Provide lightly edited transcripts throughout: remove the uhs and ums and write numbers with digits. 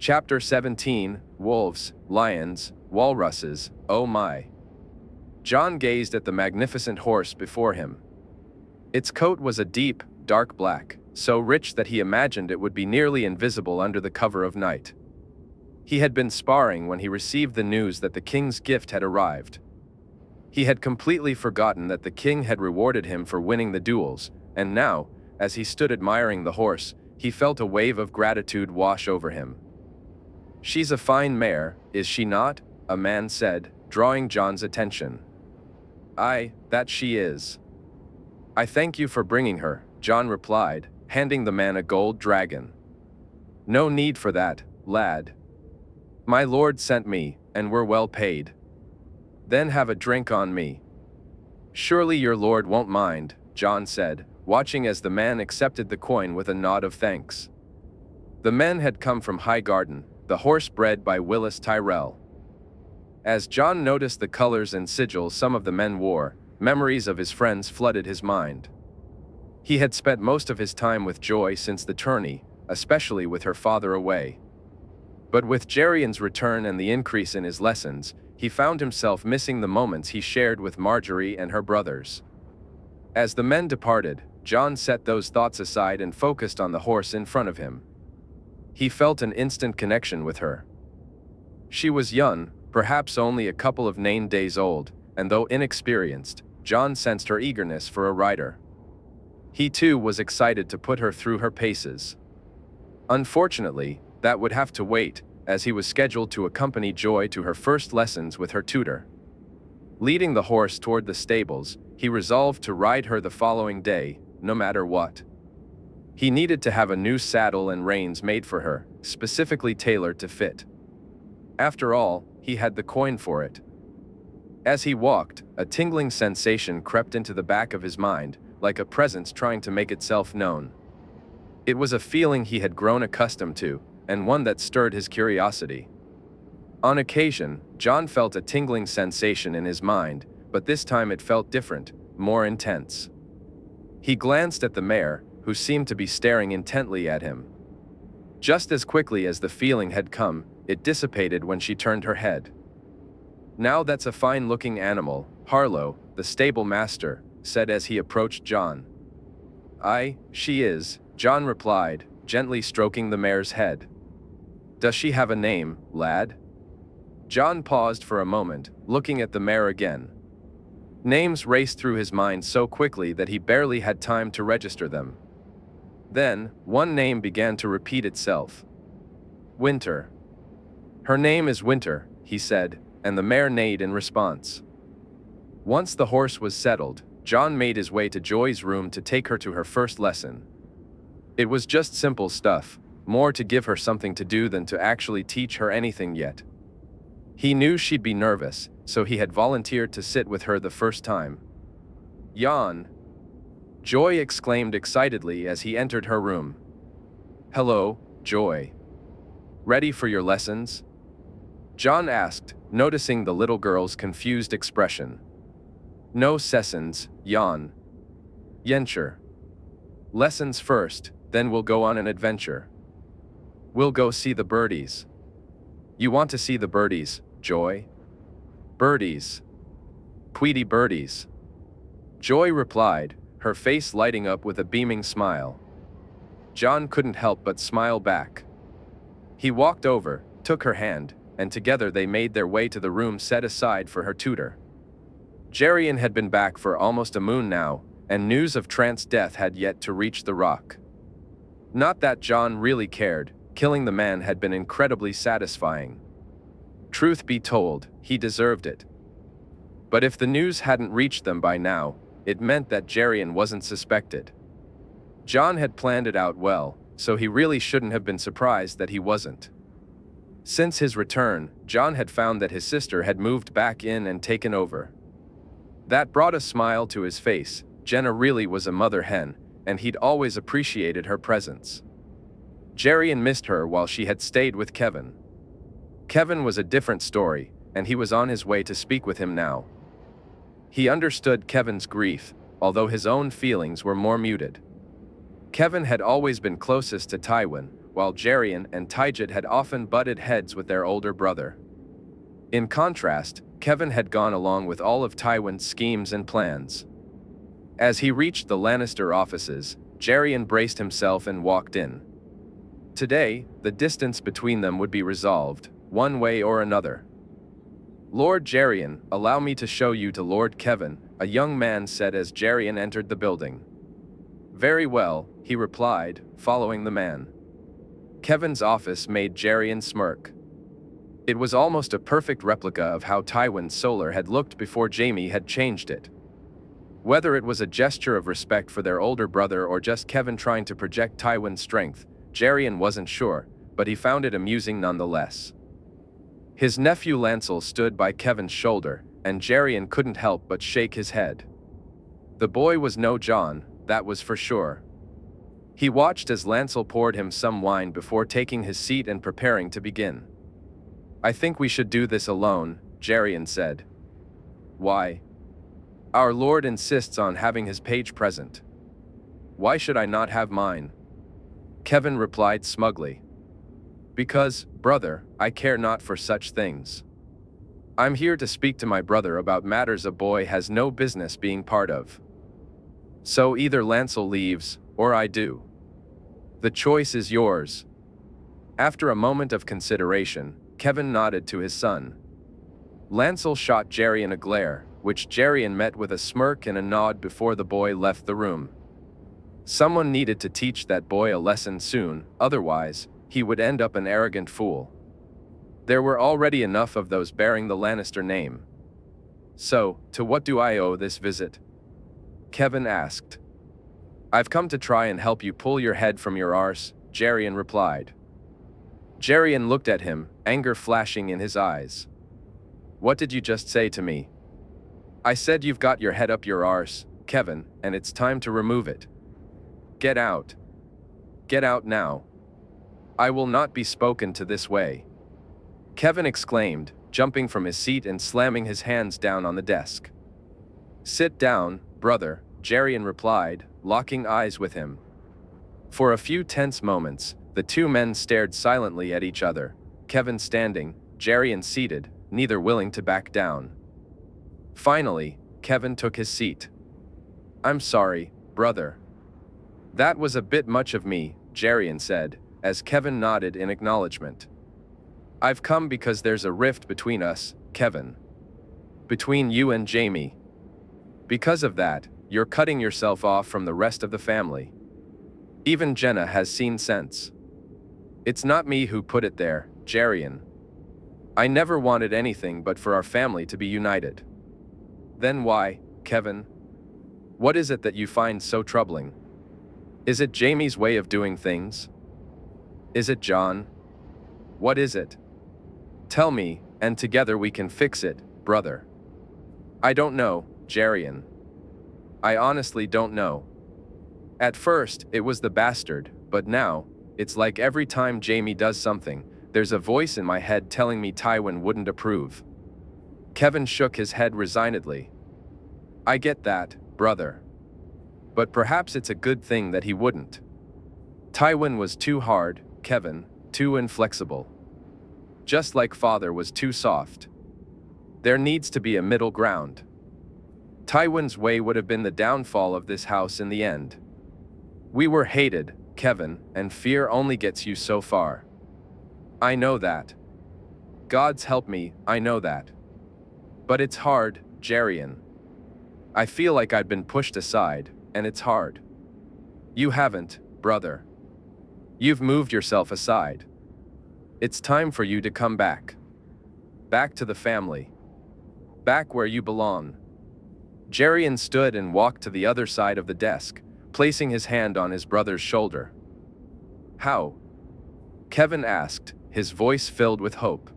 Chapter 17, Wolves, Lions, Walruses, oh my. Jon gazed at the magnificent horse before him. Its coat was a deep, dark black, so rich that he imagined it would be nearly invisible under the cover of night. He had been sparring when he received the news that the king's gift had arrived. He had completely forgotten that the king had rewarded him for winning the duels, and now, as he stood admiring the horse, he felt a wave of gratitude wash over him. "She's a fine mare, is she not?" a man said, drawing Jon's attention. "Aye, that she is." "I thank you for bringing her," Jon replied, handing the man a gold dragon. "No need for that, lad. My lord sent me, and we're well paid." "Then have a drink on me." "Surely your lord won't mind," Jon said, watching as the man accepted the coin with a nod of thanks. The men had come from Highgarden, the horse bred by House Tyrell. As Jon noticed the colors and sigils some of the men wore, memories of his friends flooded his mind. He had spent most of his time with Joy since the tourney, especially with her father away. But with Gerion's return and the increase in his lessons, he found himself missing the moments he shared with Marjorie and her brothers. As the men departed, Jon set those thoughts aside and focused on the horse in front of him. He felt an instant connection with her. She was young, perhaps only a couple of days old, and though inexperienced, Jon sensed her eagerness for a rider. He too was excited to put her through her paces. Unfortunately, that would have to wait, as he was scheduled to accompany Joy to her first lessons with her tutor. Leading the horse toward the stables, he resolved to ride her the following day, no matter what. He needed to have a new saddle and reins made for her, specifically tailored to fit. After all, he had the coin for it. As he walked, a tingling sensation crept into the back of his mind, like a presence trying to make itself known. It was a feeling he had grown accustomed to, and one that stirred his curiosity. On occasion, Jon felt a tingling sensation in his mind, but this time it felt different, more intense. He glanced at the mare, who seemed to be staring intently at him. Just as quickly as the feeling had come, it dissipated when she turned her head. "Now that's a fine-looking animal," Harlow, the stable master, said as he approached Jon. "Aye, she is," Jon replied, gently stroking the mare's head. "Does she have a name, lad?" Jon paused for a moment, looking at the mare again. Names raced through his mind so quickly that he barely had time to register them. Then, one name began to repeat itself. "Winter." "Her name is Winter," he said, and the mare neighed in response. Once the horse was settled, Jon made his way to Joy's room to take her to her first lesson. It was just simple stuff, more to give her something to do than to actually teach her anything yet. He knew she'd be nervous, so he had volunteered to sit with her the first time. "Jon!" Joy exclaimed excitedly as he entered her room. "Hello, Joy. Ready for your lessons?" Jon asked, noticing the little girl's confused expression. "No sessons, Jon. Yencher. Lessons first, then we'll go on an adventure. We'll go see the birdies." "You want to see the birdies, Joy?" "Birdies. Tweety birdies." Joy replied, her face lighting up with a beaming smile. Jon couldn't help but smile back. He walked over, took her hand, and together they made their way to the room set aside for her tutor. Gerion had been back for almost a moon now, and news of Trant's death had yet to reach the rock. Not that Jon really cared, killing the man had been incredibly satisfying. Truth be told, he deserved it. But if the news hadn't reached them by now, it meant that Gerion wasn't suspected. Jon had planned it out well, so he really shouldn't have been surprised that he wasn't. Since his return, Jon had found that his sister had moved back in and taken over. That brought a smile to his face. Jenna really was a mother hen, and he'd always appreciated her presence. Gerion missed her while she had stayed with Kevin. Kevin was a different story, and he was on his way to speak with him now. He understood Kevin's grief, although his own feelings were more muted. Kevin had always been closest to Tywin, while Jerian and Tygett had often butted heads with their older brother. In contrast, Kevin had gone along with all of Tywin's schemes and plans. As he reached the Lannister offices, Jerian braced himself and walked in. Today, the distance between them would be resolved, one way or another. "Lord Jerian, allow me to show you to Lord Kevin," a young man said as Jerian entered the building. "Very well," he replied, following the man. Kevin's office made Jerian smirk. It was almost a perfect replica of how Tywin's Solar had looked before Jaime had changed it. Whether it was a gesture of respect for their older brother or just Kevin trying to project Tywin's strength, Jerian wasn't sure, but he found it amusing nonetheless. His nephew Lancel stood by Kevin's shoulder, and Jerian couldn't help but shake his head. The boy was no Jon, that was for sure. He watched as Lancel poured him some wine before taking his seat and preparing to begin. "I think we should do this alone," Jerian said. "Why?" "Our lord insists on having his page present." "Why should I not have mine?" Kevin replied smugly. "Because, brother, I care not for such things. I'm here to speak to my brother about matters a boy has no business being part of. So either Lancel leaves, or I do. The choice is yours." After a moment of consideration, Kevin nodded to his son. Lancel shot Jerian a glare, which Jerian met with a smirk and a nod before the boy left the room. Someone needed to teach that boy a lesson soon, otherwise, he would end up an arrogant fool. There were already enough of those bearing the Lannister name. "So, to what do I owe this visit?" Kevin asked. "I've come to try and help you pull your head from your arse," Jerian replied. Jerian looked at him, anger flashing in his eyes. "What did you just say to me?" "I said you've got your head up your arse, Kevin, and it's time to remove it. Get out. Get out now. I will not be spoken to this way," Kevin exclaimed, jumping from his seat and slamming his hands down on the desk. "Sit down, brother," Jerian replied, locking eyes with him. For a few tense moments, the two men stared silently at each other, Kevin standing, Jerian seated, neither willing to back down. Finally, Kevin took his seat. "I'm sorry, brother. That was a bit much of me," Jerian said, as Kevin nodded in acknowledgement. "I've come because there's a rift between us, Kevin. Between you and Jaime. Because of that, you're cutting yourself off from the rest of the family. Even Jenna has seen sense. It's not me who put it there, Jerian. I never wanted anything but for our family to be united." "Then why, Kevin? What is it that you find so troubling? Is it Jaime's way of doing things? Is it Jon? What is it? Tell me, and together we can fix it, brother." "I don't know, Jerian. I honestly don't know. At first, it was the bastard, but now, it's like every time Jaime does something, there's a voice in my head telling me Tywin wouldn't approve." Kevin shook his head resignedly. "I get that, brother. But perhaps it's a good thing that he wouldn't. Tywin was too hard, Kevin, too inflexible. Just like father was too soft. There needs to be a middle ground. Tywin's way would have been the downfall of this house in the end. We were hated, Kevin, and fear only gets you so far. I know that. God's help me, I know that. But it's hard, Jerian. I feel like I've been pushed aside, and it's hard. You haven't, brother. You've moved yourself aside. It's time for you to come back. Back to the family. Back where you belong." Jerian stood and walked to the other side of the desk, placing his hand on his brother's shoulder. "How?" Kevin asked, his voice filled with hope.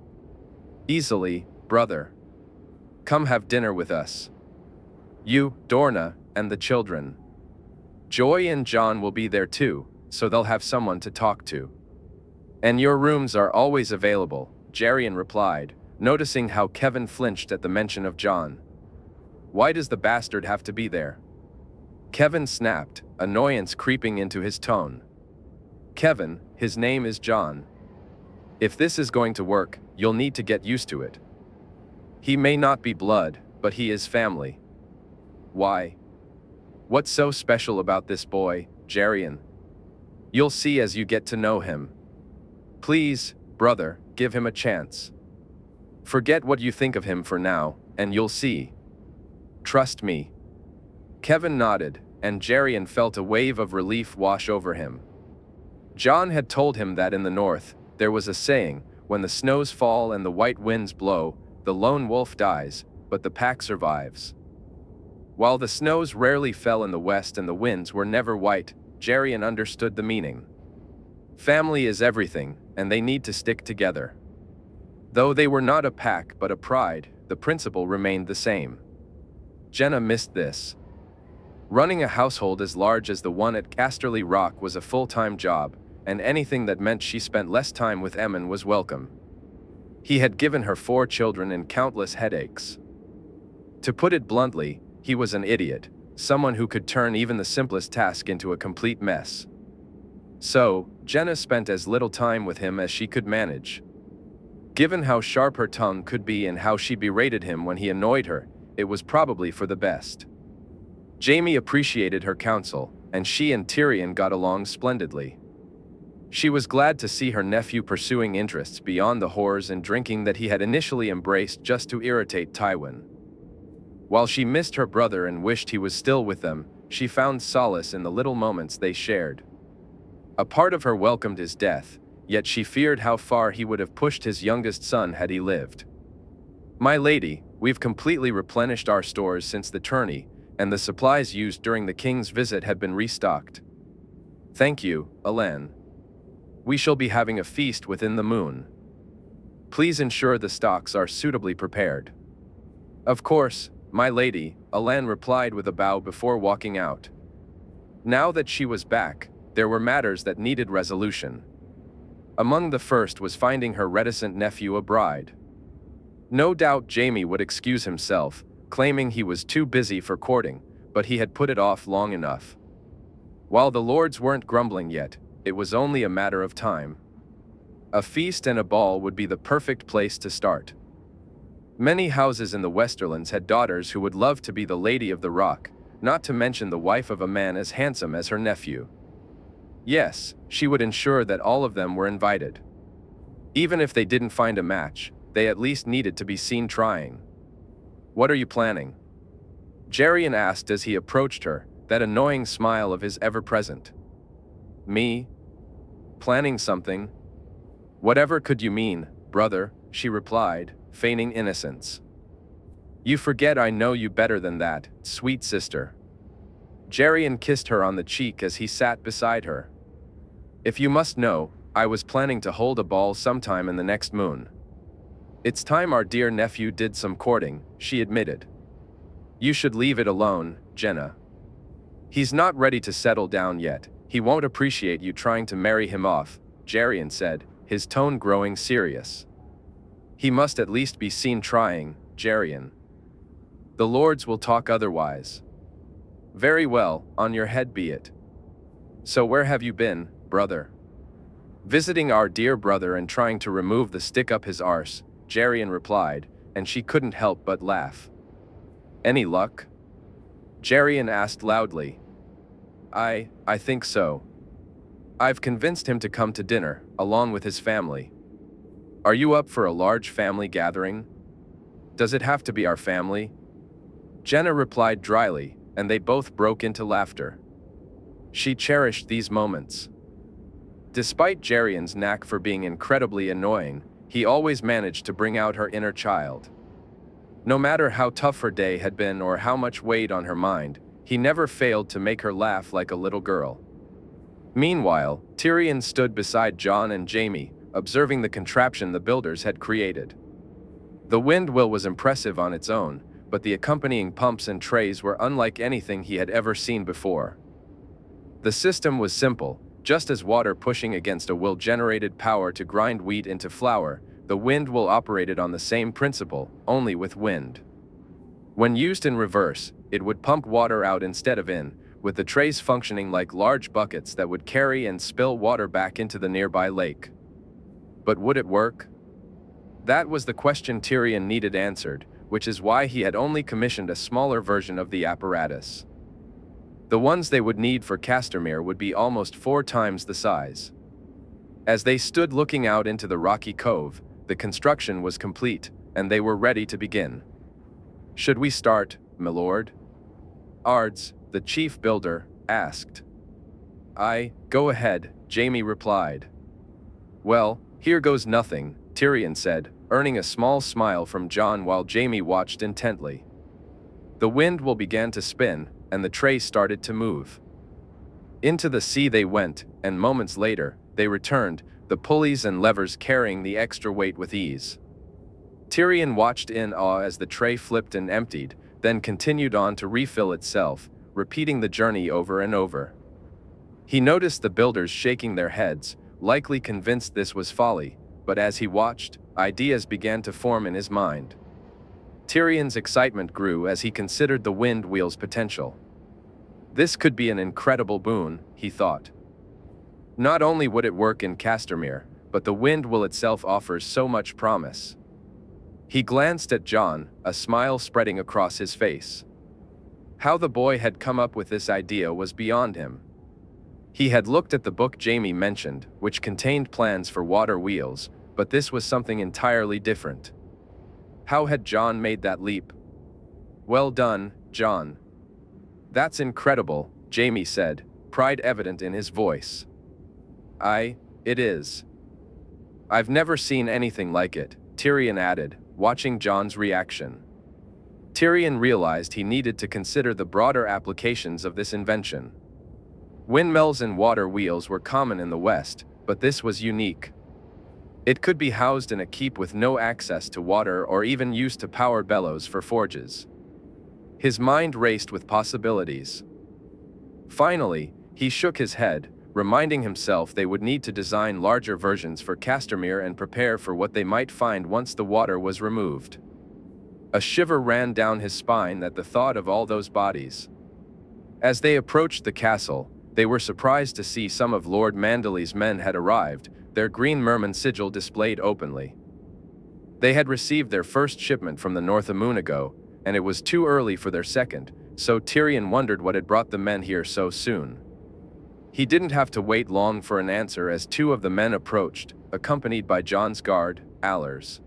"Easily, brother. Come have dinner with us. You, Dorna, and the children. Joy and Jon will be there too, so they'll have someone to talk to. And your rooms are always available," Jerian replied, noticing how Kevin flinched at the mention of Jon. "Why does the bastard have to be there?" Kevin snapped, annoyance creeping into his tone. Kevin, His name is Jon. If this is going to work, you'll need to get used to it. He may not be blood, but he is family. Why? What's so special about this boy, Jerian? You'll see as you get to know him. Please, brother, give him a chance. Forget what you think of him for now, and you'll see. Trust me. Kevin nodded, and Jerian felt a wave of relief wash over him. Jon had told him that in the north, there was a saying, when the snows fall and the white winds blow, the lone wolf dies, but the pack survives. While the snows rarely fell in the west and the winds were never white, Jerian understood the meaning. Family is everything, and they need to stick together. Though they were not a pack but a pride, the principle remained the same. Jenna missed this. Running a household as large as the one at Casterly Rock was a full-time job, and anything that meant she spent less time with Emmon was welcome. He had given her 4 children and countless headaches. To put it bluntly, he was an idiot, someone who could turn even the simplest task into a complete mess. So, Jenna spent as little time with him as she could manage. Given how sharp her tongue could be and how she berated him when he annoyed her, it was probably for the best. Jaime appreciated her counsel, and she and Tyrion got along splendidly. She was glad to see her nephew pursuing interests beyond the whores and drinking that he had initially embraced just to irritate Tywin. While she missed her brother and wished he was still with them, she found solace in the little moments they shared. A part of her welcomed his death, yet she feared how far he would have pushed his youngest son had he lived. "My lady, we've completely replenished our stores since the tourney, and the supplies used during the king's visit have been restocked. Thank you, Alan. We shall be having a feast within the moon. Please ensure the stocks are suitably prepared." "Of course, my lady," Alan replied with a bow before walking out. Now that she was back, there were matters that needed resolution. Among the first was finding her reticent nephew a bride. No doubt Jaime would excuse himself, claiming he was too busy for courting, but he had put it off long enough. While the lords weren't grumbling yet, it was only a matter of time. A feast and a ball would be the perfect place to start. Many houses in the Westerlands had daughters who would love to be the Lady of the Rock, not to mention the wife of a man as handsome as her nephew. Yes, she would ensure that all of them were invited. Even if they didn't find a match, they at least needed to be seen trying. "What are you planning?" Jerian asked as he approached her, that annoying smile of his ever-present. "Me? Planning something? Whatever could you mean, brother?" she replied, feigning innocence. "You forget I know you better than that, sweet sister." Jerian kissed her on the cheek as he sat beside her. "If you must know, I was planning to hold a ball sometime in the next moon. It's time our dear nephew did some courting," she admitted. "You should leave it alone, Jenna. He's not ready to settle down yet. He won't appreciate you trying to marry him off," Jerian said, his tone growing serious. "He must at least be seen trying, Jerian. The lords will talk otherwise." "Very well, on your head be it. So where have you been, brother?" "Visiting our dear brother and trying to remove the stick up his arse," Jerian replied, and she couldn't help but laugh. "Any luck?" Jerian asked loudly. I think so. I've convinced him to come to dinner, along with his family." "Are you up for a large family gathering?" "Does it have to be our family?" Jenna replied dryly, and they both broke into laughter. She cherished these moments. Despite Jerian's knack for being incredibly annoying, he always managed to bring out her inner child. No matter how tough her day had been or how much weighed on her mind, he never failed to make her laugh like a little girl. Meanwhile, Tyrion stood beside Jon and Jaime, observing the contraption the builders had created. The windmill was impressive on its own, but the accompanying pumps and trays were unlike anything he had ever seen before. The system was simple. Just as water pushing against a will generated power to grind wheat into flour, the windmill operated on the same principle, only with wind. When used in reverse, it would pump water out instead of in, with the trays functioning like large buckets that would carry and spill water back into the nearby lake. But would it work? That was the question Tyrion needed answered, which is why he had only commissioned a smaller version of the apparatus. The ones they would need for Castamere would be almost 4 times the size. As they stood looking out into the rocky cove, the construction was complete, and they were ready to begin. "Should we start, milord?" Ards, the chief builder, asked. "Aye, go ahead," Jaime replied. "Well, here goes nothing," Tyrion said, earning a small smile from Jon while Jaime watched intently. The wind will began to spin, and the tray started to move. Into the sea they went, and moments later, they returned, the pulleys and levers carrying the extra weight with ease. Tyrion watched in awe as the tray flipped and emptied, then continued on to refill itself, repeating the journey over and over. He noticed the builders shaking their heads, likely convinced this was folly, but as he watched, ideas began to form in his mind. Tyrion's excitement grew as he considered the wind wheel's potential. This could be an incredible boon, he thought. Not only would it work in Castamere, but the wind wheel itself offers so much promise. He glanced at Jon, a smile spreading across his face. How the boy had come up with this idea was beyond him. He had looked at the book Jaime mentioned, which contained plans for water wheels, but this was something entirely different. How had Jon made that leap? "Well done, Jon." "That's incredible," Jaime said, pride evident in his voice. "Aye, it is. I've never seen anything like it," Tyrion added, watching Jon's reaction. Tyrion realized he needed to consider the broader applications of this invention. Windmills and water wheels were common in the West, but this was unique. It could be housed in a keep with no access to water or even used to power bellows for forges. His mind raced with possibilities. Finally, he shook his head, reminding himself they would need to design larger versions for Castamere and prepare for what they might find once the water was removed. A shiver ran down his spine at the thought of all those bodies. As they approached the castle, they were surprised to see some of Lord Manderley's men had arrived, their green merman sigil displayed openly. They had received their first shipment from the north a moon ago, and it was too early for their second, so Tyrion wondered what had brought the men here so soon. He didn't have to wait long for an answer as 2 of the men approached, accompanied by Jon's guard, Allers.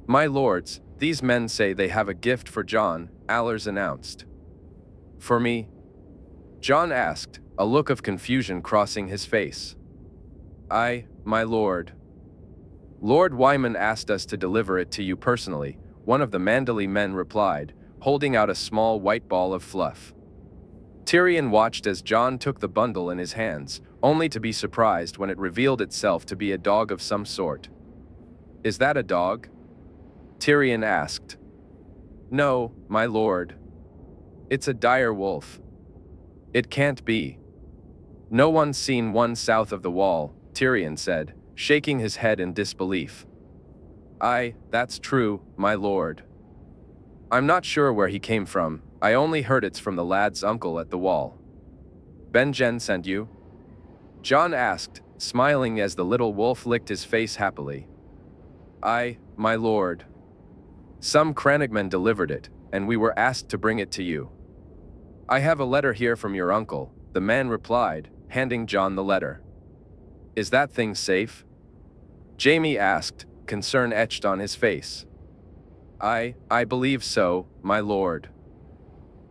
"My lords, these men say they have a gift for Jon," Allers announced. "For me?" Jon asked, a look of confusion crossing his face. "Aye, my lord. Lord Wyman asked us to deliver it to you personally," one of the Manderley men replied, holding out a small white ball of fluff. Tyrion watched as Jon took the bundle in his hands, only to be surprised when it revealed itself to be a dog of some sort. "Is that a dog?" Tyrion asked. "No, my lord. It's a dire wolf." "It can't be. No one's seen one south of the wall," Tyrion said, shaking his head in disbelief. "Aye, that's true, my lord. I'm not sure where he came from, I only heard it's from the lad's uncle at the wall." "Benjen sent you?" Jon asked, smiling as the little wolf licked his face happily. "Aye, my lord. Some Crannogmen delivered it, and we were asked to bring it to you." "I have a letter here from your uncle," the man replied, handing Jon the letter. "Is that thing safe?" Jaime asked, concern etched on his face. I believe so, my lord.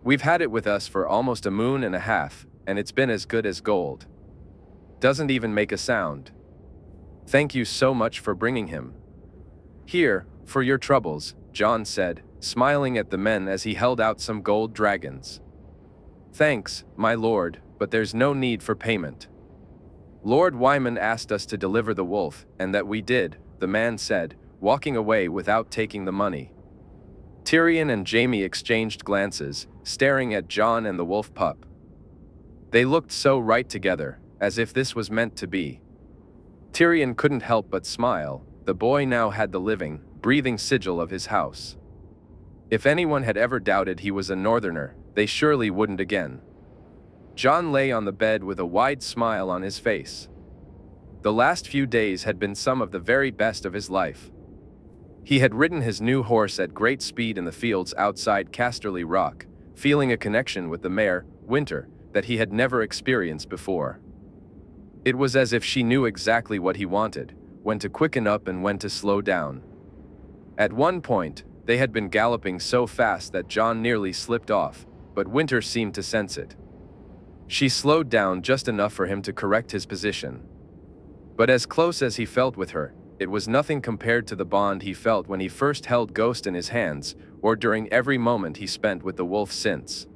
We've had it with us for almost a moon and a half, and it's been as good as gold. Doesn't even make a sound. Thank you so much for bringing him. Here, for your troubles," Jon said, smiling at the men as he held out some gold dragons. "Thanks, my lord, but there's no need for payment. Lord Wyman asked us to deliver the wolf, and that we did," the man said, walking away without taking the money. Tyrion and Jaime exchanged glances, staring at Jon and the wolf pup. They looked so right together, as if this was meant to be. Tyrion couldn't help but smile. The boy now had the living, breathing sigil of his house. If anyone had ever doubted he was a northerner, they surely wouldn't again. Jon lay on the bed with a wide smile on his face. The last few days had been some of the very best of his life. He had ridden his new horse at great speed in the fields outside Casterly Rock, feeling a connection with the mare, Winter, that he had never experienced before. It was as if she knew exactly what he wanted, when to quicken up and when to slow down. At one point, they had been galloping so fast that Jon nearly slipped off, but Winter seemed to sense it. She slowed down just enough for him to correct his position. But as close as he felt with her, it was nothing compared to the bond he felt when he first held Ghost in his hands, or during every moment he spent with the wolf since.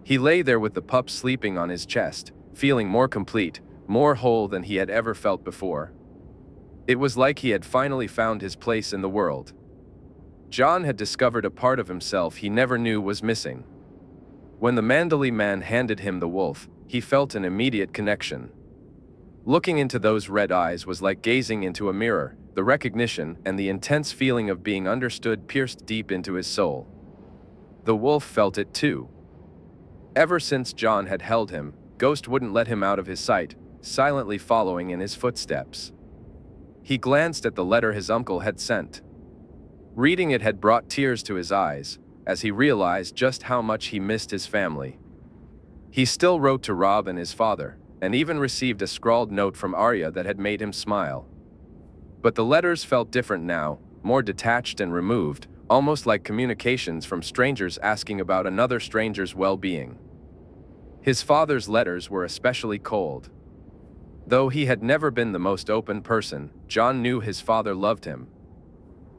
He lay there with the pup sleeping on his chest, feeling more complete, more whole than he had ever felt before. It was like he had finally found his place in the world. Jon had discovered a part of himself he never knew was missing. When the Manderley man handed him the wolf, he felt an immediate connection. Looking into those red eyes was like gazing into a mirror, the recognition and the intense feeling of being understood pierced deep into his soul. The wolf felt it too. Ever since Jon had held him, Ghost wouldn't let him out of his sight, silently following in his footsteps. He glanced at the letter his uncle had sent. Reading it had brought tears to his eyes, as he realized just how much he missed his family. He still wrote to Robb and his father, and even received a scrawled note from Arya that had made him smile. But the letters felt different now, more detached and removed, almost like communications from strangers asking about another stranger's well-being. His father's letters were especially cold. Though he had never been the most open person, Jon knew his father loved him.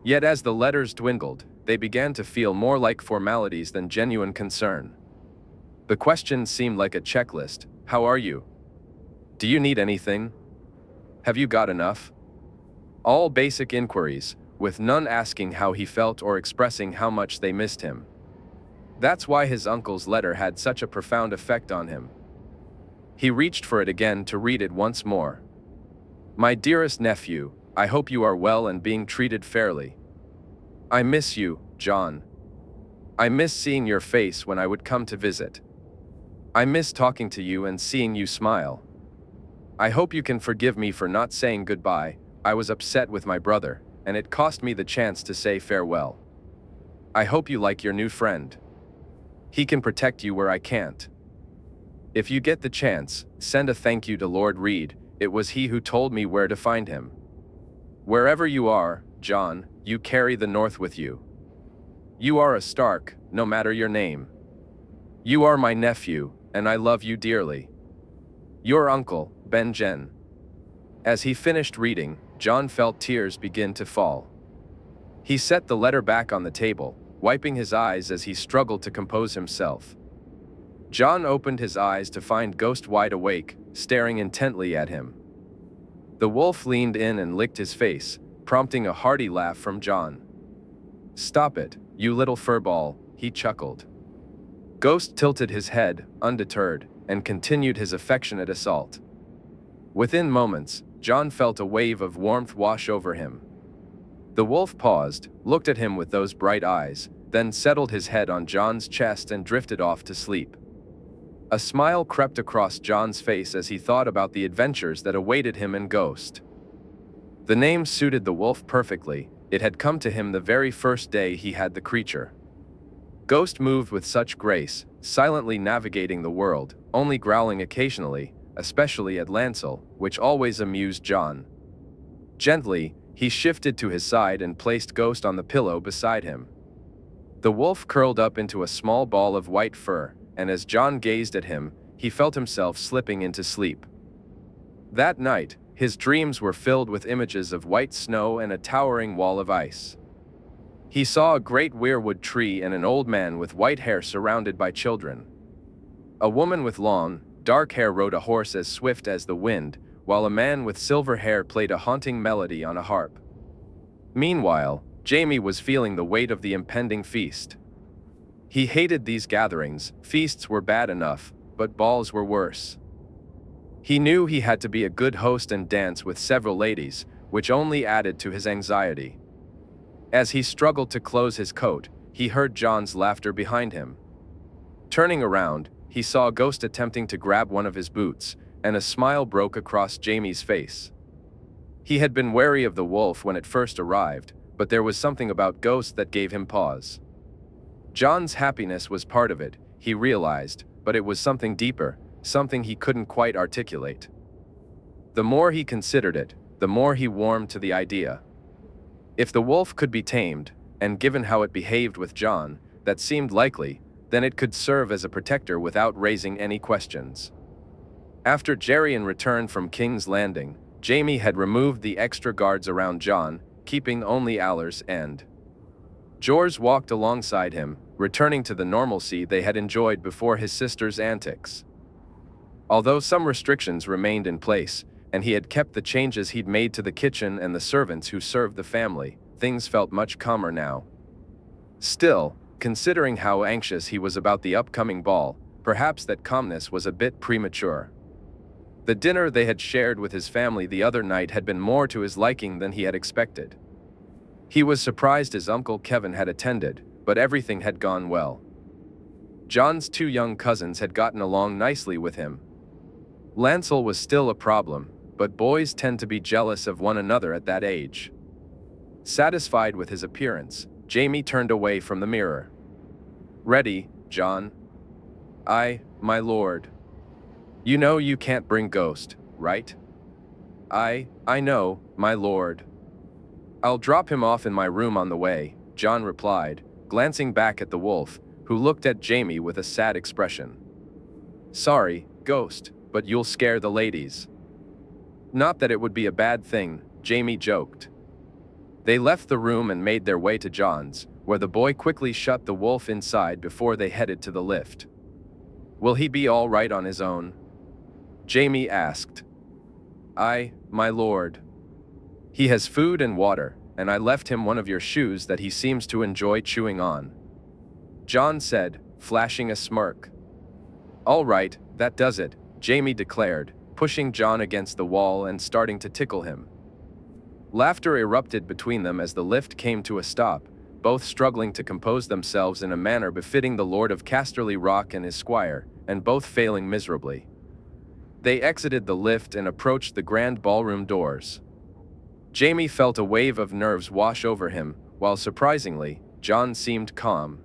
Yet as the letters dwindled, they began to feel more like formalities than genuine concern. The questions seemed like a checklist. How are you? Do you need anything? Have you got enough? All basic inquiries, with none asking how he felt or expressing how much they missed him. That's why his uncle's letter had such a profound effect on him. He reached for it again to read it once more. My dearest nephew, I hope you are well and being treated fairly. I miss you, Jon. I miss seeing your face when I would come to visit. I miss talking to you and seeing you smile. I hope you can forgive me for not saying goodbye. I was upset with my brother, and it cost me the chance to say farewell. I hope you like your new friend. He can protect you where I can't. If you get the chance, send a thank you to Lord Reed. It was he who told me where to find him. Wherever you are, Jon, you carry the North with you. You are a Stark, no matter your name. You are my nephew, and I love you dearly. Your uncle, Benjen. As he finished reading, Jon felt tears begin to fall. He set the letter back on the table, wiping his eyes as he struggled to compose himself. Jon opened his eyes to find Ghost wide awake, staring intently at him. The wolf leaned in and licked his face, prompting a hearty laugh from Jon. Stop it, you little furball, he chuckled. Ghost tilted his head, undeterred, and continued his affectionate assault. Within moments, Jon felt a wave of warmth wash over him. The wolf paused, looked at him with those bright eyes, then settled his head on Jon's chest and drifted off to sleep. A smile crept across Jon's face as he thought about the adventures that awaited him in Ghost. The name suited the wolf perfectly. It had come to him the very first day he had the creature. Ghost moved with such grace, silently navigating the world, only growling occasionally, especially at Lancel, which always amused Jon. Gently, he shifted to his side and placed Ghost on the pillow beside him. The wolf curled up into a small ball of white fur, and as Jon gazed at him, he felt himself slipping into sleep. That night, his dreams were filled with images of white snow and a towering wall of ice. He saw a great weirwood tree and an old man with white hair surrounded by children. A woman with long, dark hair rode a horse as swift as the wind, while a man with silver hair played a haunting melody on a harp. Meanwhile, Jaime was feeling the weight of the impending feast. He hated these gatherings. Feasts were bad enough, but balls were worse. He knew he had to be a good host and dance with several ladies, which only added to his anxiety. As he struggled to close his coat, he heard Jon's laughter behind him. Turning around, he saw a ghost attempting to grab one of his boots, and a smile broke across Jaime's face. He had been wary of the wolf when it first arrived, but there was something about ghosts that gave him pause. Jon's happiness was part of it, he realized, but it was something deeper, something he couldn't quite articulate. The more he considered it, the more he warmed to the idea. If the wolf could be tamed, and given how it behaved with Jon, that seemed likely, then it could serve as a protector without raising any questions. After Geryon returned from King's Landing, Jaime had removed the extra guards around Jon, keeping only Allers and Jorah walked alongside him, returning to the normalcy they had enjoyed before his sister's antics. Although some restrictions remained in place, and he had kept the changes he'd made to the kitchen and the servants who served the family, things felt much calmer now. Still, considering how anxious he was about the upcoming ball, perhaps that calmness was a bit premature. The dinner they had shared with his family the other night had been more to his liking than he had expected. He was surprised his uncle Kevin had attended, but everything had gone well. Jon's two young cousins had gotten along nicely with him. Lancel was still a problem, but boys tend to be jealous of one another at that age. Satisfied with his appearance, Jaime turned away from the mirror. "Ready, Jon?" "Aye, my lord." "You know you can't bring Ghost, right?" "I know, my lord." "I'll drop him off in my room on the way," Jon replied, glancing back at the wolf, who looked at Jaime with a sad expression. "Sorry, Ghost, but you'll scare the ladies." "Not that it would be a bad thing," Jaime joked. They left the room and made their way to Jon's, where the boy quickly shut the wolf inside before they headed to the lift. "Will he be all right on his own?" Jaime asked. "Aye, my lord. He has food and water, and I left him one of your shoes that he seems to enjoy chewing on," Jon said, flashing a smirk. "All right, that does it," Jaime declared, pushing Jon against the wall and starting to tickle him. Laughter erupted between them as the lift came to a stop, both struggling to compose themselves in a manner befitting the Lord of Casterly Rock and his squire, and both failing miserably. They exited the lift and approached the grand ballroom doors. Jaime felt a wave of nerves wash over him, while surprisingly, Jon seemed calm.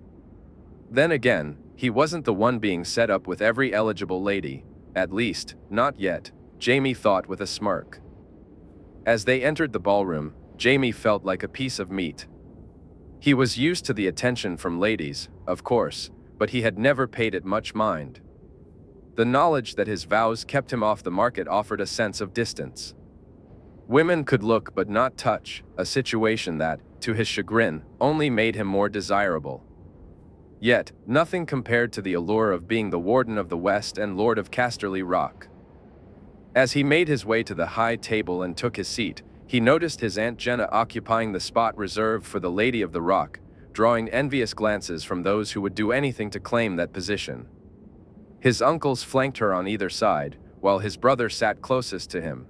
Then again, he wasn't the one being set up with every eligible lady, at least, not yet, Jaime thought with a smirk. As they entered the ballroom, Jaime felt like a piece of meat. He was used to the attention from ladies, of course, but he had never paid it much mind. The knowledge that his vows kept him off the market offered a sense of distance. Women could look but not touch, a situation that, to his chagrin, only made him more desirable. Yet, nothing compared to the allure of being the Warden of the West and Lord of Casterly Rock. As he made his way to the high table and took his seat, he noticed his Aunt Jenna occupying the spot reserved for the Lady of the Rock, drawing envious glances from those who would do anything to claim that position. His uncles flanked her on either side, while his brother sat closest to him.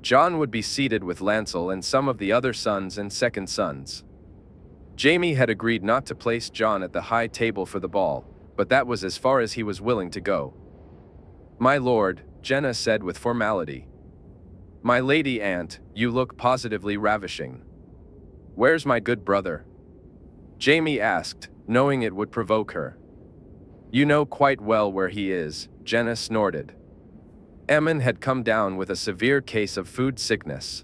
Jon would be seated with Lancel and some of the other sons and second sons. Jaime had agreed not to place Jon at the high table for the ball, but that was as far as he was willing to go. "My lord," Jenna said with formality. "My lady aunt, you look positively ravishing. Where's my good brother?" Jaime asked, knowing it would provoke her. "You know quite well where he is," Jenna snorted. Emmon had come down with a severe case of food sickness.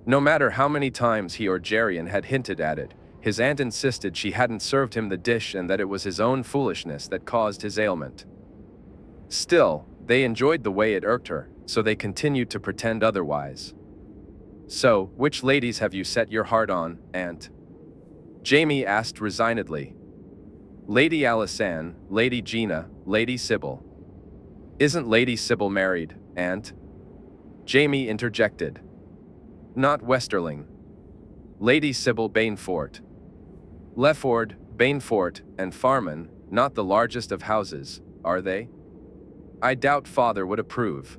No matter how many times he or Geryon had hinted at it, his aunt insisted she hadn't served him the dish and that it was his own foolishness that caused his ailment. Still, they enjoyed the way it irked her, so they continued to pretend otherwise. "So, which ladies have you set your heart on, aunt?" Jaime asked resignedly. "Lady Alysanne, Lady Gina, Lady Sybil." "Isn't Lady Sybil married, aunt?" Jaime interjected. "Not Westerling. Lady Sybil Bainfort. Lefford, Bainfort, and Farman, not the largest of houses, are they?" "I doubt father would approve,"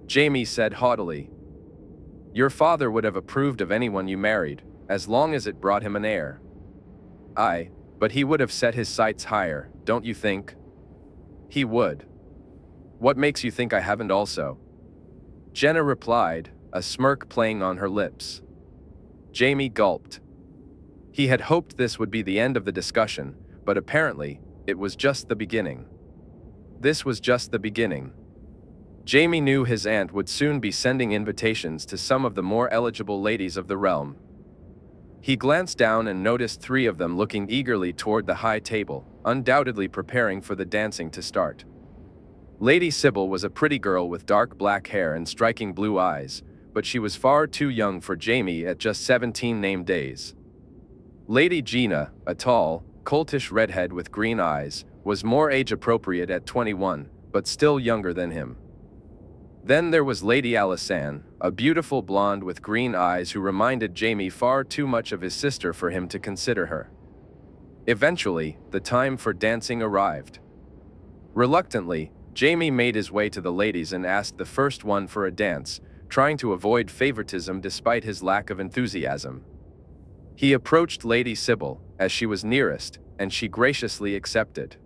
Jaime said haughtily. "Your father would have approved of anyone you married, as long as it brought him an heir." "Aye, but he would have set his sights higher, don't you think?" He would. What makes you think I haven't also? Jenna replied, a smirk playing on her lips. Jaime gulped. He had hoped this would be the end of the discussion, but apparently, it was just the beginning. This was just the beginning. Jaime knew his aunt would soon be sending invitations to some of the more eligible ladies of the realm. He glanced down and noticed 3 of them looking eagerly toward the high table, undoubtedly preparing for the dancing to start. Lady Sybil was a pretty girl with dark black hair and striking blue eyes, but she was far too young for Jaime at just 17 named days. Lady Gina, a tall, coltish redhead with green eyes, was more age-appropriate at 21, but still younger than him. Then there was Lady Alysanne, a beautiful blonde with green eyes who reminded Jaime far too much of his sister for him to consider her. Eventually, the time for dancing arrived. Reluctantly, Jaime made his way to the ladies and asked the first one for a dance, trying to avoid favoritism despite his lack of enthusiasm. He approached Lady Sybil, as she was nearest, and she graciously accepted.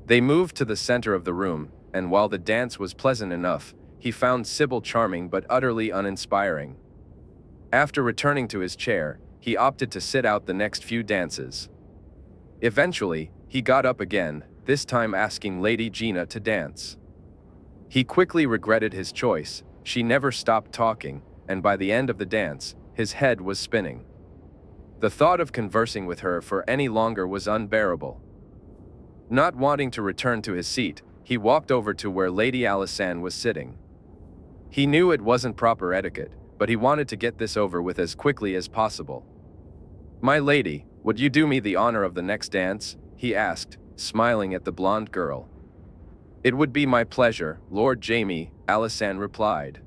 They moved to the center of the room, and while the dance was pleasant enough, he found Sybil charming but utterly uninspiring. After returning to his chair, he opted to sit out the next few dances. Eventually, he got up again, this time asking Lady Gina to dance. He quickly regretted his choice. She never stopped talking, and by the end of the dance, his head was spinning. The thought of conversing with her for any longer was unbearable. Not wanting to return to his seat, he walked over to where Lady Alysanne was sitting. He knew it wasn't proper etiquette, but he wanted to get this over with as quickly as possible. "My lady, would you do me the honor of the next dance?" he asked, smiling at the blonde girl. "It would be my pleasure, Lord Jaime," Alysanne replied.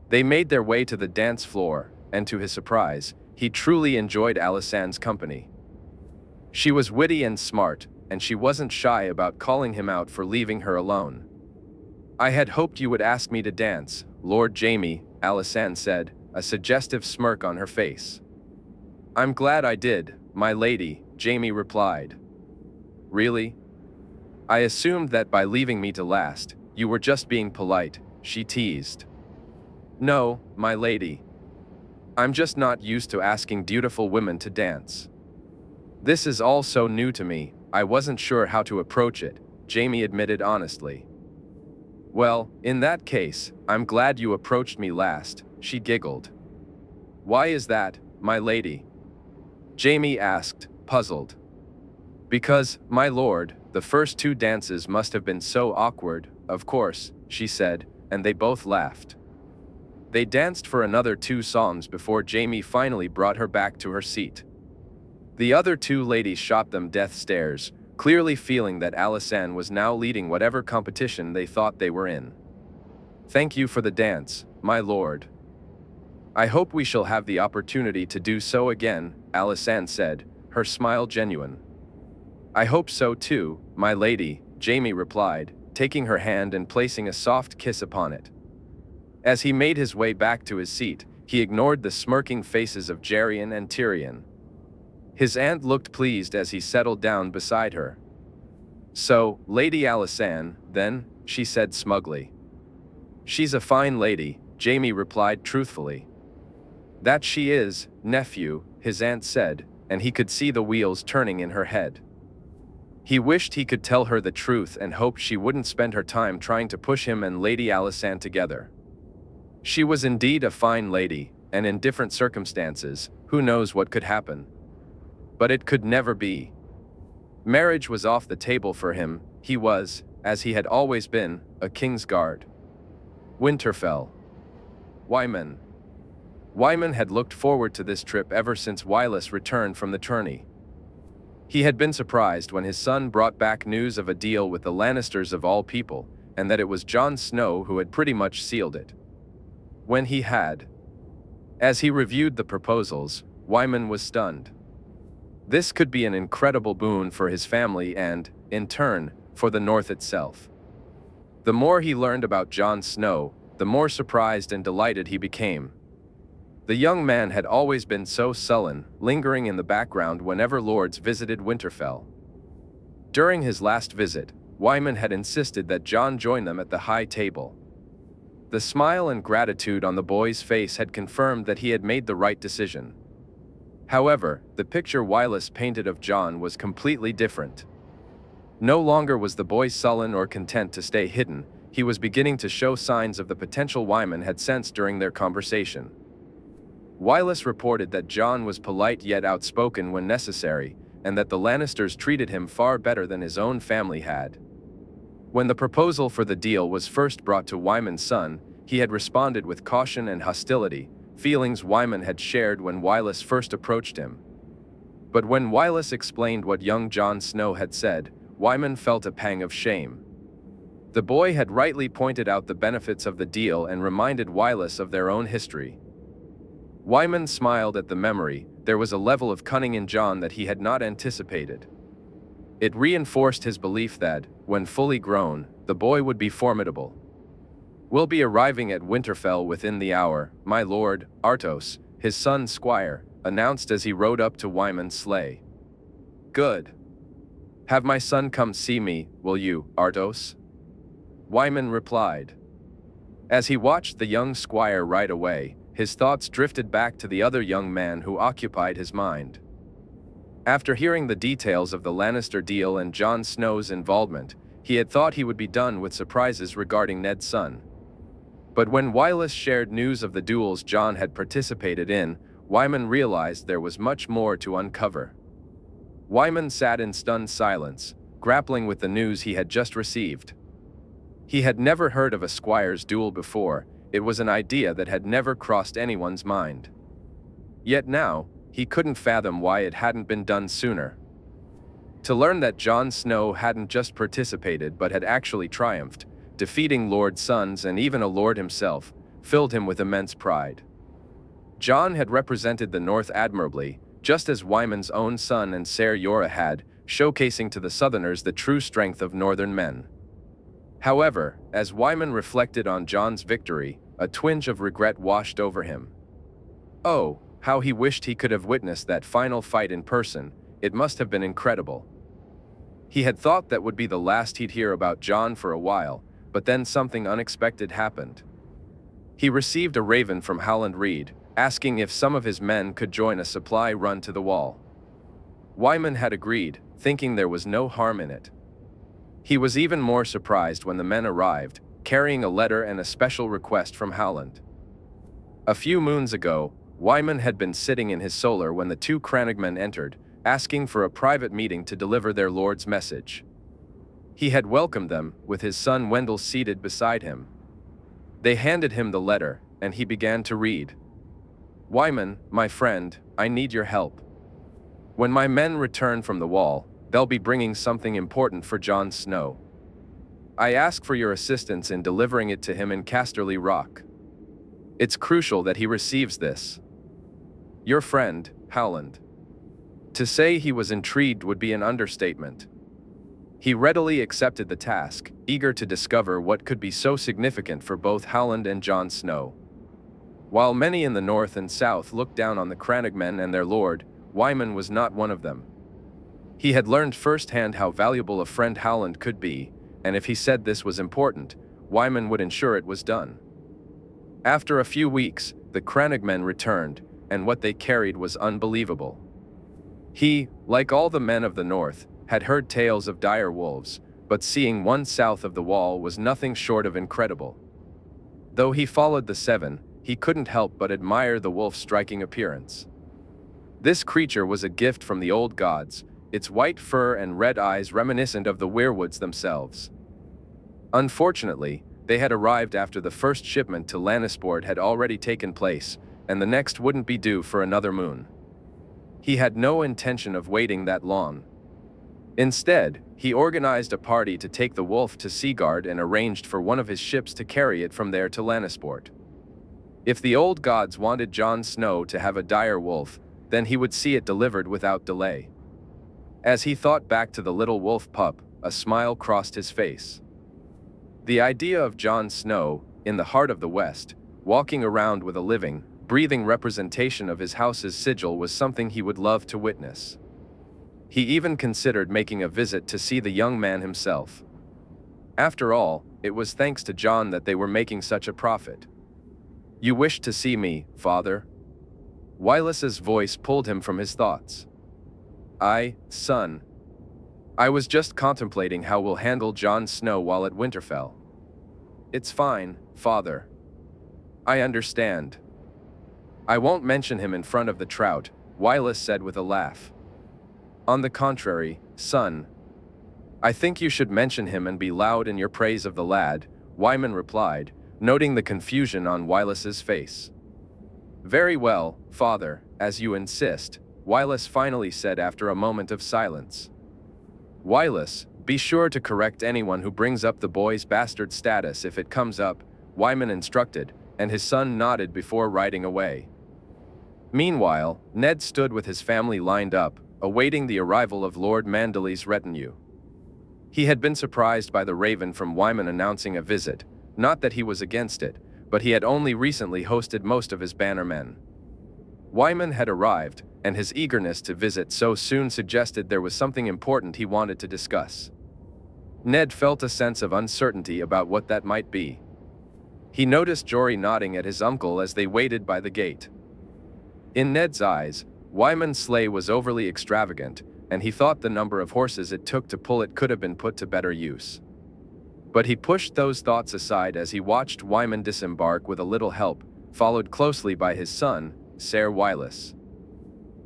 They made their way to the dance floor, and to his surprise, he truly enjoyed Alysanne's company. She was witty and smart, and she wasn't shy about calling him out for leaving her alone. "I had hoped you would ask me to dance, Lord Jaime," Alysanne said, a suggestive smirk on her face. "I'm glad I did, my lady," Jaime replied. "Really? I assumed that by leaving me to last, you were just being polite," she teased. "No, my lady. I'm just not used to asking beautiful women to dance. This is all so new to me, I wasn't sure how to approach it," Jaime admitted honestly. "Well, in that case, I'm glad you approached me last," she giggled. "Why is that, my lady?" Jaime asked, puzzled. "Because, my lord, the first 2 dances must have been so awkward, of course," she said, and they both laughed. They danced for another 2 songs before Jaime finally brought her back to her seat. The other 2 ladies shot them death stares, clearly feeling that Alysanne was now leading whatever competition they thought they were in. "Thank you for the dance, my lord. I hope we shall have the opportunity to do so again," Alysanne said, her smile genuine. "I hope so too, my lady," Jaime replied, taking her hand and placing a soft kiss upon it. As he made his way back to his seat, he ignored the smirking faces of Geryon and Tyrion. His aunt looked pleased as he settled down beside her. "So, Lady Alysanne, then," she said smugly. "She's a fine lady," Jaime replied truthfully. "That she is, nephew," his aunt said, and he could see the wheels turning in her head. He wished he could tell her the truth and hoped she wouldn't spend her time trying to push him and Lady Alysanne together. She was indeed a fine lady, and in different circumstances, who knows what could happen. But it could never be. Marriage was off the table for him. He was, as he had always been, a Kingsguard. Winterfell. Wyman. Wyman had looked forward to this trip ever since Wylis returned from the tourney. He had been surprised when his son brought back news of a deal with the Lannisters of all people, and that it was Jon Snow who had pretty much sealed it. When he had. As he reviewed the proposals, Wyman was stunned. This could be an incredible boon for his family and, in turn, for the North itself. The more he learned about Jon Snow, the more surprised and delighted he became. The young man had always been so sullen, lingering in the background whenever lords visited Winterfell. During his last visit, Wyman had insisted that Jon join them at the high table. The smile and gratitude on the boy's face had confirmed that he had made the right decision. However, the picture Wylis painted of Jon was completely different. No longer was the boy sullen or content to stay hidden, he was beginning to show signs of the potential Wyman had sensed during their conversation. Wylis reported that Jon was polite yet outspoken when necessary, and that the Lannisters treated him far better than his own family had. When the proposal for the deal was first brought to Wyman's son, he had responded with caution and hostility, feelings Wyman had shared when Wylis first approached him. But when Wylis explained what young Jon Snow had said, Wyman felt a pang of shame. The boy had rightly pointed out the benefits of the deal and reminded Wylis of their own history. Wyman smiled at the memory. There was a level of cunning in Jon that he had not anticipated. It reinforced his belief that, when fully grown, the boy would be formidable. "We'll be arriving at Winterfell within the hour, my lord," Artos, his son squire, announced as he rode up to Wyman's sleigh. "Good. Have my son come see me, will you, Artos?" Wyman replied. As he watched the young squire ride away, his thoughts drifted back to the other young man who occupied his mind. After hearing the details of the Lannister deal and Jon Snow's involvement, he had thought he would be done with surprises regarding Ned's son. But when Wylis shared news of the duels Jon had participated in, Wyman realized there was much more to uncover. Wyman sat in stunned silence, grappling with the news he had just received. He had never heard of a squire's duel before. It was an idea that had never crossed anyone's mind. Yet now, he couldn't fathom why it hadn't been done sooner. To learn that Jon Snow hadn't just participated but had actually triumphed, defeating Lord Sons and even a lord himself, filled him with immense pride. Jon had represented the North admirably, just as Wyman's own son and Ser Jorah had, showcasing to the Southerners the true strength of Northern men. However, as Wyman reflected on Jon's victory, a twinge of regret washed over him. Oh, how he wished he could have witnessed that final fight in person. It must have been incredible. He had thought that would be the last he'd hear about Jon for a while, but then something unexpected happened. He received a raven from Howland Reed, asking if some of his men could join a supply run to the Wall. Wyman had agreed, thinking there was no harm in it. He was even more surprised when the men arrived, carrying a letter and a special request from Howland. A few moons ago, Wyman had been sitting in his solar when the two crannogmen entered, asking for a private meeting to deliver their lord's message. He had welcomed them, with his son Wendell seated beside him. They handed him the letter, and he began to read. "Wyman, my friend, I need your help. When my men return from the Wall, they'll be bringing something important for Jon Snow. I ask for your assistance in delivering it to him in Casterly Rock. It's crucial that he receives this. Your friend, Howland." To say he was intrigued would be an understatement. He readily accepted the task, eager to discover what could be so significant for both Howland and Jon Snow. While many in the north and south looked down on the crannogmen and their lord, Wyman was not one of them. He had learned firsthand how valuable a friend Howland could be, and if he said this was important, Wyman would ensure it was done. After a few weeks, the crannogmen returned, and what they carried was unbelievable. He, like all the men of the north, had heard tales of dire wolves, but seeing one south of the Wall was nothing short of incredible. Though he followed the seven, he couldn't help but admire the wolf's striking appearance. This creature was a gift from the old gods, its white fur and red eyes reminiscent of the werewolves themselves. Unfortunately, they had arrived after the first shipment to Lannisport had already taken place, and the next wouldn't be due for another moon. He had no intention of waiting that long. Instead, he organized a party to take the wolf to Seaguard and arranged for one of his ships to carry it from there to Lannisport. If the old gods wanted Jon Snow to have a dire wolf, then he would see it delivered without delay. As he thought back to the little wolf pup, a smile crossed his face. The idea of Jon Snow, in the heart of the West, walking around with a living, breathing representation of his house's sigil was something he would love to witness. He even considered making a visit to see the young man himself. After all, it was thanks to Jon that they were making such a profit. "You wish to see me, father?" Wylis's voice pulled him from his thoughts. Son. I was just contemplating how we'll handle Jon Snow while at Winterfell." "It's fine, father. I understand. I won't mention him in front of the trout," Wylis said with a laugh. "On the contrary, son. I think you should mention him and be loud in your praise of the lad," Wyman replied, noting the confusion on Wylis's face. "Very well, father, as you insist," Wylis finally said after a moment of silence. "Wylis, be sure to correct anyone who brings up the boy's bastard status if it comes up," Wyman instructed, and his son nodded before riding away. Meanwhile, Ned stood with his family lined up, awaiting the arrival of Lord Manderley's retinue. He had been surprised by the raven from Wyman announcing a visit, not that he was against it, but he had only recently hosted most of his bannermen. Wyman had arrived, and his eagerness to visit so soon suggested there was something important he wanted to discuss. Ned felt a sense of uncertainty about what that might be. He noticed Jory nodding at his uncle as they waited by the gate. In Ned's eyes, Wyman's sleigh was overly extravagant, and he thought the number of horses it took to pull it could have been put to better use. But he pushed those thoughts aside as he watched Wyman disembark with a little help, followed closely by his son, Ser Wylis.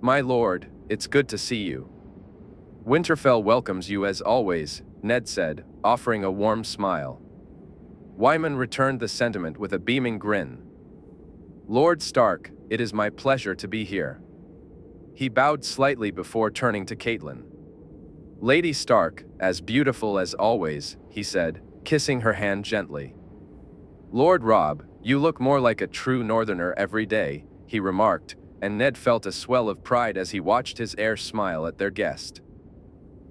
"My lord, it's good to see you." "Winterfell welcomes you as always," Ned said, offering a warm smile. Wyman returned the sentiment with a beaming grin. "Lord Stark, it is my pleasure to be here." He bowed slightly before turning to Catelyn. "Lady Stark, as beautiful as always," he said, kissing her hand gently. "Lord Robb, you look more like a true northerner every day," he remarked, and Ned felt a swell of pride as he watched his heir smile at their guest.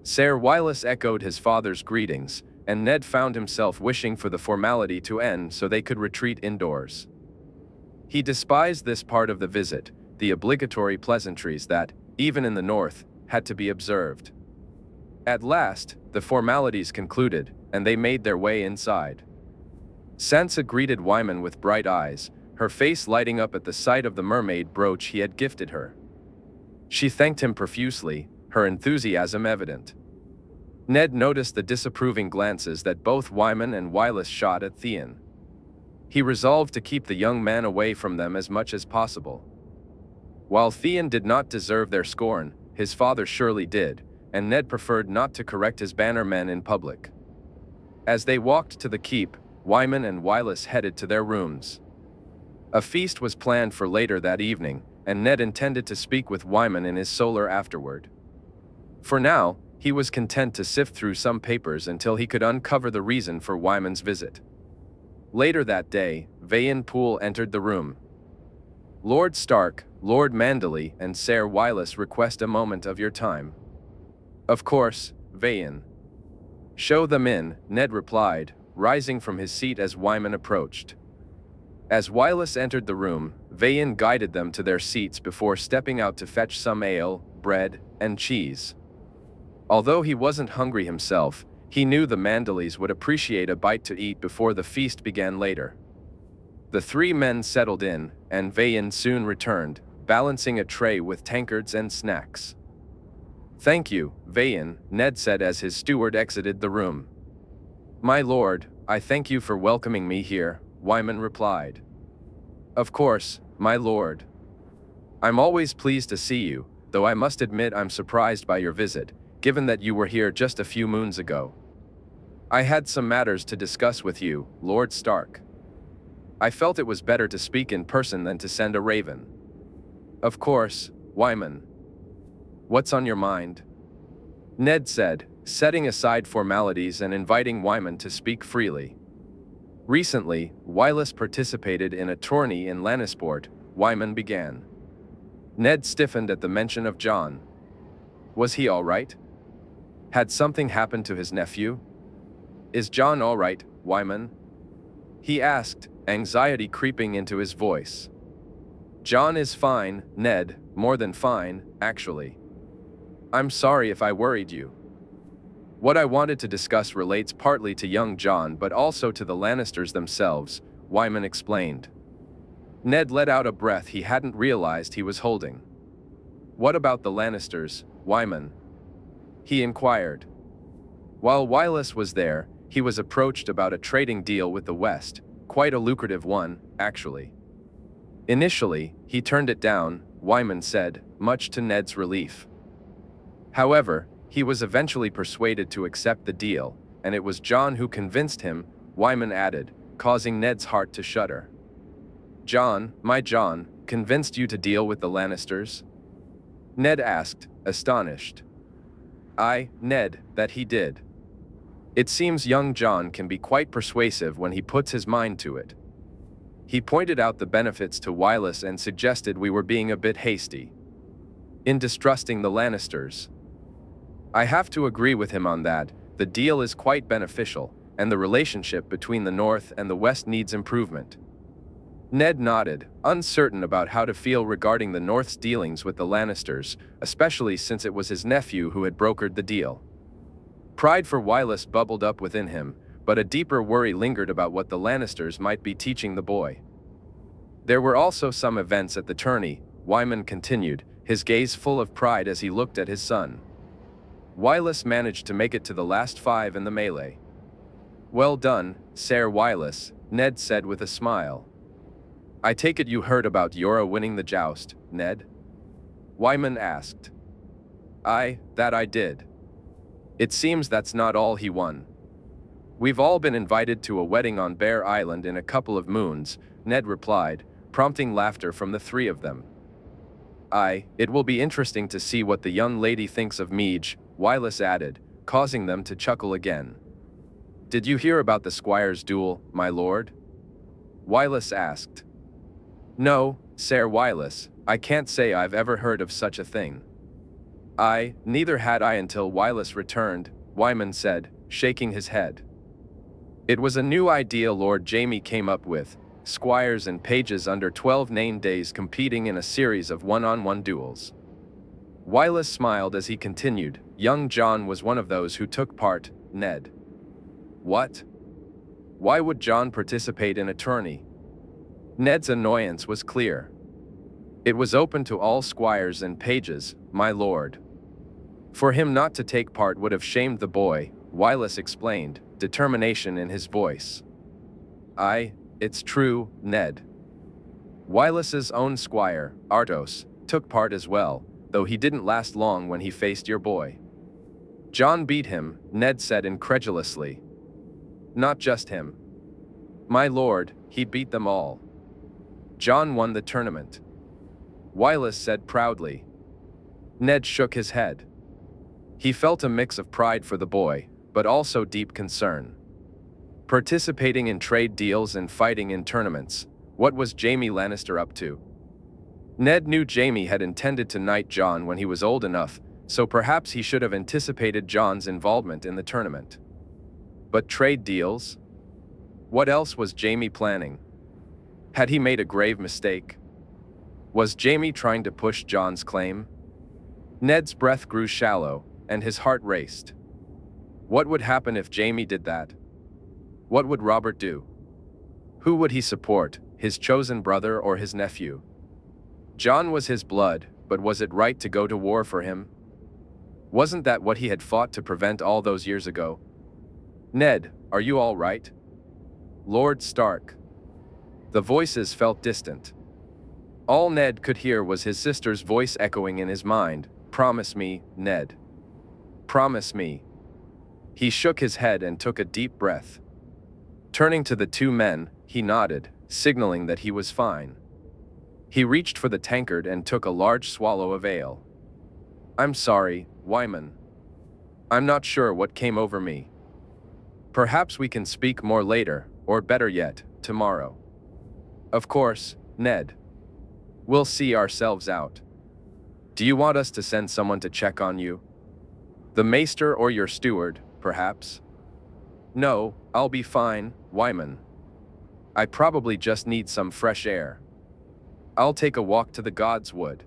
Ser Wylis echoed his father's greetings, and Ned found himself wishing for the formality to end so they could retreat indoors. He despised this part of the visit, the obligatory pleasantries that, even in the north, had to be observed. At last, the formalities concluded, and they made their way inside. Sansa greeted Wyman with bright eyes, her face lighting up at the sight of the mermaid brooch he had gifted her. She thanked him profusely, her enthusiasm evident. Ned noticed the disapproving glances that both Wyman and Wylis shot at Theon. He resolved to keep the young man away from them as much as possible. While Theon did not deserve their scorn, his father surely did, and Ned preferred not to correct his bannermen in public. As they walked to the keep, Wyman and Wylis headed to their rooms. A feast was planned for later that evening, and Ned intended to speak with Wyman in his solar afterward. For now, he was content to sift through some papers until he could uncover the reason for Wyman's visit. Later that day, Vayen Poole entered the room. "Lord Stark, Lord Manderley, and Ser Wylis request a moment of your time." "Of course, Vayen." "Show them in," Ned replied, rising from his seat as Wyman approached. As Wylis entered the room, Vayen guided them to their seats before stepping out to fetch some ale, bread, and cheese. Although he wasn't hungry himself, he knew the Manderleys would appreciate a bite to eat before the feast began later. The three men settled in, and Vayen soon returned, balancing a tray with tankards and snacks. "Thank you, Vayen," Ned said as his steward exited the room. "My lord, I thank you for welcoming me here," Wyman replied. "Of course, my lord. I'm always pleased to see you, though I must admit I'm surprised by your visit, given that you were here just a few moons ago. I had some matters to discuss with you, Lord Stark. I felt it was better to speak in person than to send a raven." "Of course, Wyman. What's on your mind?" Ned said, setting aside formalities and inviting Wyman to speak freely. "Recently, Wylis participated in a tourney in Lannisport," Wyman began. Ned stiffened at the mention of Jon. Was he all right? Had something happened to his nephew? "Is Jon all right, Wyman?" he asked, anxiety creeping into his voice. "Jon is fine, Ned, more than fine, actually. I'm sorry if I worried you." What I wanted to discuss relates partly to young Jon but also to the Lannisters themselves, Wyman explained. Ned let out a breath he hadn't realized he was holding. What about the Lannisters, Wyman? He inquired. While Wylis was there, he was approached about a trading deal with the West, quite a lucrative one, actually. Initially, he turned it down, Wyman said, much to Ned's relief. However, he was eventually persuaded to accept the deal, and it was Jon who convinced him, Wyman added, causing Ned's heart to shudder. Jon, my Jon, convinced you to deal with the Lannisters? Ned asked, astonished. Aye, Ned, that he did. It seems young Jon can be quite persuasive when he puts his mind to it. He pointed out the benefits to Wylis and suggested we were being a bit hasty in distrusting the Lannisters. I have to agree with him on that. The deal is quite beneficial, and the relationship between the North and the West needs improvement. Ned nodded, uncertain about how to feel regarding the North's dealings with the Lannisters, especially since it was his nephew who had brokered the deal. Pride for Wylis bubbled up within him, but a deeper worry lingered about what the Lannisters might be teaching the boy. There were also some events at the tourney, Wyman continued, his gaze full of pride as he looked at his son. Wylis managed to make it to the last 5 in the melee. Well done, Sir Wylis, Ned said with a smile. I take it you heard about Yora winning the joust, Ned? Wyman asked. Aye, that I did. It seems that's not all he won. We've all been invited to a wedding on Bear Island in a couple of moons, Ned replied, prompting laughter from the 3 of them. Aye, it will be interesting to see what the young lady thinks of Meej, Wylis added, causing them to chuckle again. Did you hear about the squire's duel, my lord? Wylis asked. No, Sir Wylis, I can't say I've ever heard of such a thing. Aye, neither had I until Wylis returned, Wyman said, shaking his head. It was a new idea Lord Jaime came up with, squires and pages under 12 named days competing in a series of one-on-one duels. Wylis smiled as he continued, young Jon was one of those who took part, Ned. What? Why would Jon participate in a tourney? Ned's annoyance was clear. It was open to all squires and pages, my lord. For him not to take part would have shamed the boy, Wylis explained, determination in his voice. Aye, it's true, Ned. Wylis's own squire, Artos, took part as well, though he didn't last long when he faced your boy. Jon beat him, Ned said incredulously. Not just him. My lord, he beat them all. Jon won the tournament. Wylis said proudly. Ned shook his head. He felt a mix of pride for the boy, but also deep concern. Participating in trade deals and fighting in tournaments, what was Jaime Lannister up to? Ned knew Jaime had intended to knight Jon when he was old enough, so perhaps he should have anticipated Jon's involvement in the tournament. But trade deals? What else was Jaime planning? Had he made a grave mistake? Was Jaime trying to push Jon's claim? Ned's breath grew shallow, and his heart raced. What would happen if Jaime did that? What would Robert do? Who would he support, his chosen brother or his nephew? Jon was his blood, but was it right to go to war for him? Wasn't that what he had fought to prevent all those years ago? Ned, are you all right? Lord Stark. The voices felt distant. All Ned could hear was his sister's voice echoing in his mind. Promise me, Ned. Promise me. He shook his head and took a deep breath. Turning to the 2 men, he nodded, signaling that he was fine. He reached for the tankard and took a large swallow of ale. I'm sorry, Wyman. I'm not sure what came over me. Perhaps we can speak more later, or better yet, tomorrow. Of course, Ned. We'll see ourselves out. Do you want us to send someone to check on you? The maester or your steward, perhaps? No, I'll be fine, Wyman. I probably just need some fresh air. I'll take a walk to the God's Wood.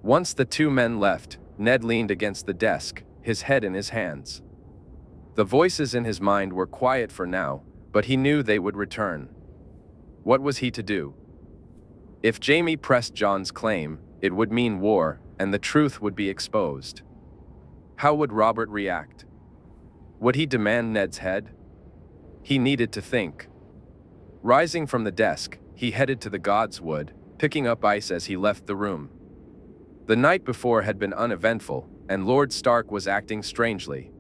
Once the 2 men left, Ned leaned against the desk, his head in his hands. The voices in his mind were quiet for now, but he knew they would return. What was he to do? If Jaime pressed Jon's claim, it would mean war, and the truth would be exposed. How would Robert react? Would he demand Ned's head? He needed to think. Rising from the desk, he headed to the God's Wood, picking up ice as he left the room. The night before had been uneventful, and Lord Stark was acting strangely.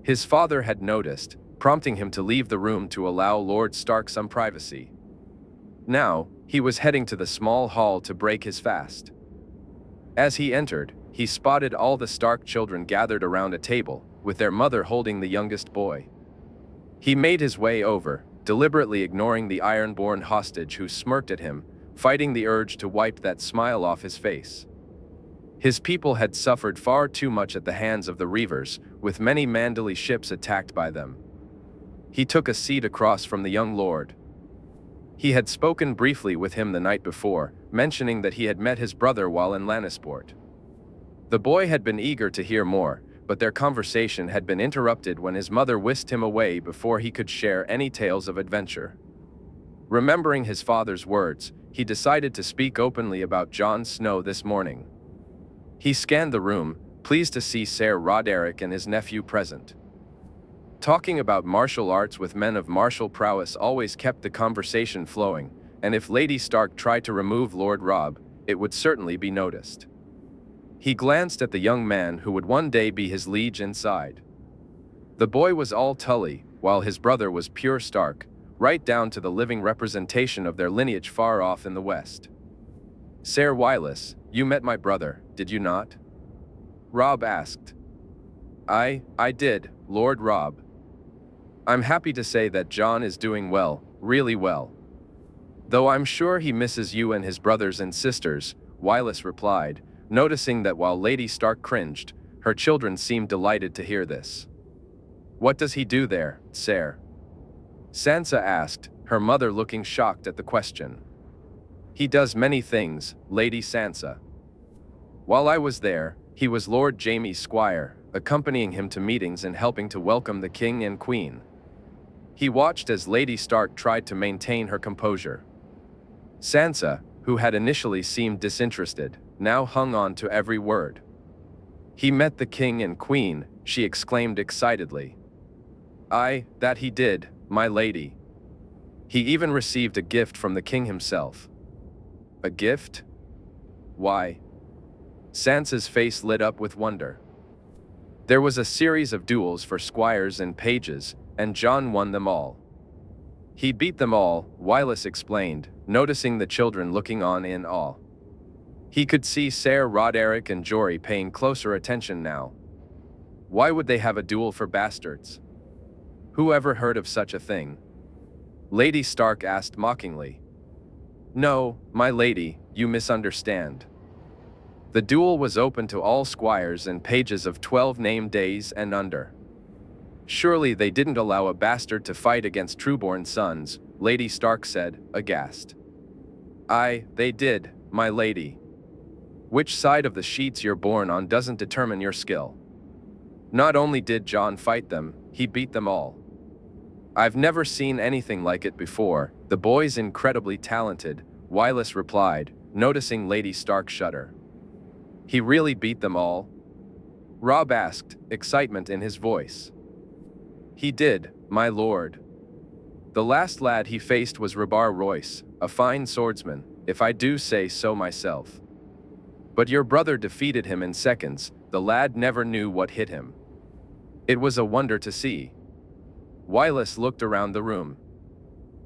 His father had noticed, prompting him to leave the room to allow Lord Stark some privacy. Now, he was heading to the small hall to break his fast. As he entered, he spotted all the Stark children gathered around a table, with their mother holding the youngest boy. He made his way over, deliberately ignoring the Ironborn hostage who smirked at him, fighting the urge to wipe that smile off his face. His people had suffered far too much at the hands of the Reavers, with many Manderly ships attacked by them. He took a seat across from the young lord. He had spoken briefly with him the night before, mentioning that he had met his brother while in Lannisport. The boy had been eager to hear more, but their conversation had been interrupted when his mother whisked him away before he could share any tales of adventure. Remembering his father's words, he decided to speak openly about Jon Snow this morning. He scanned the room, pleased to see Ser Roderick and his nephew present. Talking about martial arts with men of martial prowess always kept the conversation flowing, and if Lady Stark tried to remove Lord Robb, it would certainly be noticed. He glanced at the young man who would one day be his liege inside. The boy was all Tully, while his brother was pure Stark, right down to the living representation of their lineage far off in the west. Ser Wyllis, you met my brother, did you not? Robb asked. I did, Lord Robb. I'm happy to say that Jon is doing well, really well. Though I'm sure he misses you and his brothers and sisters, Wyllis replied, noticing that while Lady Stark cringed, her children seemed delighted to hear this. What does he do there, Ser? Sansa asked, her mother looking shocked at the question. He does many things, Lady Sansa. While I was there, he was Lord Jaime's squire, accompanying him to meetings and helping to welcome the king and queen. He watched as Lady Stark tried to maintain her composure. Sansa, who had initially seemed disinterested, now hung on to every word. He met the king and queen, she exclaimed excitedly. That he did, my lady. He even received a gift from the king himself. A gift? Why? Sansa's face lit up with wonder. There was a series of duels for squires and pages, and Jon won them all. He beat them all, Wyllis explained, noticing the children looking on in awe. He could see Ser Roderick and Jory paying closer attention now. Why would they have a duel for bastards? Who ever heard of such a thing? Lady Stark asked mockingly. No, my lady, you misunderstand. The duel was open to all squires and pages of 12 named days and under. Surely they didn't allow a bastard to fight against trueborn sons, Lady Stark said, aghast. They did, my lady. Which side of the sheets you're born on doesn't determine your skill. Not only did Jon fight them, he beat them all. I've never seen anything like it before, the boy's incredibly talented, Wyllis replied, noticing Lady Stark shudder. He really beat them all? Robb asked, excitement in his voice. He did, my lord. The last lad he faced was Rabar Royce, a fine swordsman, if I do say so myself. But your brother defeated him in seconds, the lad never knew what hit him. It was a wonder to see. Wyllis looked around the room.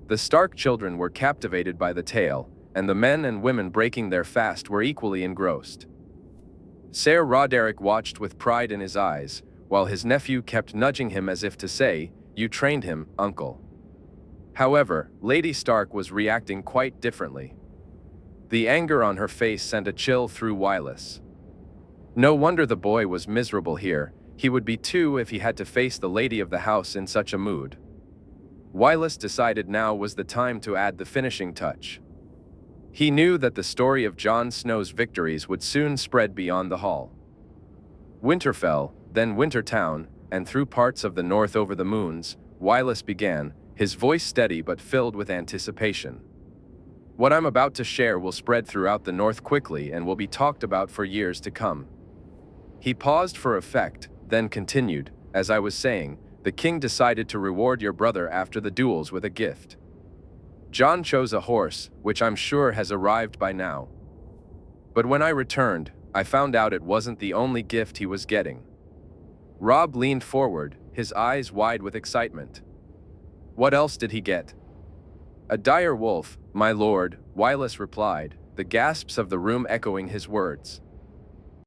The Stark children were captivated by the tale, and the men and women breaking their fast were equally engrossed. Ser Roderick watched with pride in his eyes, while his nephew kept nudging him as if to say, "You trained him, uncle." However, Lady Stark was reacting quite differently. The anger on her face sent a chill through Wyllis. No wonder the boy was miserable here, he would be too if he had to face the lady of the house in such a mood. Wyllis decided now was the time to add the finishing touch. He knew that the story of Jon Snow's victories would soon spread beyond the hall. Winterfell, then Wintertown, and through parts of the north over the moons, Wylus began, his voice steady but filled with anticipation. What I'm about to share will spread throughout the north quickly and will be talked about for years to come. He paused for effect, then continued, as I was saying, the king decided to reward your brother after the duels with a gift. Jon chose a horse, which I'm sure has arrived by now. But when I returned, I found out it wasn't the only gift he was getting. Robb leaned forward, his eyes wide with excitement. What else did he get? A dire wolf, my lord, Wylus replied, the gasps of the room echoing his words.